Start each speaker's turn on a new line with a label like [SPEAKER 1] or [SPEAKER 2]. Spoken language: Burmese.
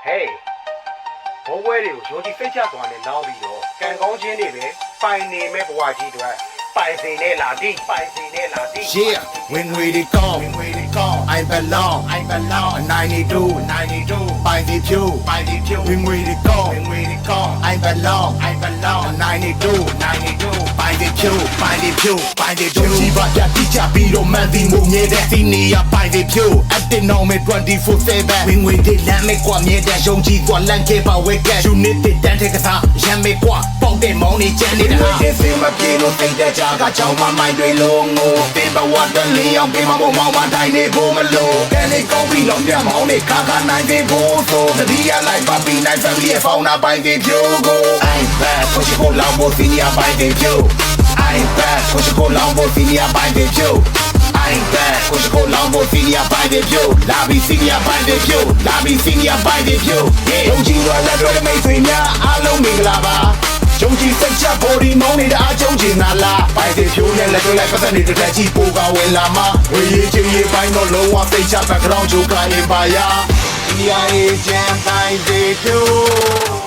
[SPEAKER 1] Hey ဘဝတွေကိုရောကြီးစိတ်ချသွားနေနောက်ပြီးတော့ကံကောင်းခြင်းတွေပဲပိုင်နေမဲ့ဘဝကြီးတွေပိုင်စင်နဲ့လာတိပိုင်စင်နဲ့လာတိ
[SPEAKER 2] Yeah, when we come, I belong, 92, by the view, when we come, I belong, 92, by the view, by the view. ជីវៈတိကျပြီးတော့မှန်သည်မို့မြဲတဲ့ဒီနေရာ by the view, at the moment 24/7 when we did land မဲ့ကွာမြဲတဲ့ယုံကြည်ကွာလန့်ခဲ့ပါဝဲကဲ unit တန်းထက်ကစားရမ်းမဲ့ကွာပေါက်တဲ့မောင်းနေချမ်းနေတာဒီစင်မပြေလို့သိတဲ့ကြာကကြောင်မမိုင်းတွေလုံးငိုပင်ဘဝတလင်းအောင်ပင်မဘုံမောင်းမတိုင်းနေဖို့မလို့ကနေကောင်းပြီးတော့ပြမောင်းနေခါခါနိုင်သေးဖို့ဆိုတတိယလိုက်ပါပြီးနိုင် family ရဲ့ဖောင်းနာပိုင်းတွေဖြိုးကို I'm back ကိုရှိကိုလောင်ဖို့စီနီယာပိုင်းတွေဖြိုး I'm back ကိုရှိကိုလောင်ဖို့စီနီယာပိုင်းတွေဖြိုး I'm back ကိုရှိကိုလောင်ဖို့စီနီယာပိုင်းတွေဖြိုးလာပြီးစီနီယာပိုင်းတွေဖြိုးလာပြီးစီနီယာပိုင်းတွေဖြိုးယုံကြည်တော့လက်တွေမိတ်ဆွေများအားလုံးမင်္ဂလာပါယုံကြည်စိတ်ချ body မောင်းနေတာအကျုံးချင်တာလားပိုင်တွေဖြိုးနဲ့လက်တွေလိုက်ပတ်သက်နေတဲ့ကြည့်ပိုကဝင်လာမှာဝေးရေးချင်းရေးပိုင်းတော့လုံးဝစိတ်ချ background ဂျိုကာရေးပါယာဒီအရေးချမ်းပိုင်းတွေဖြိုး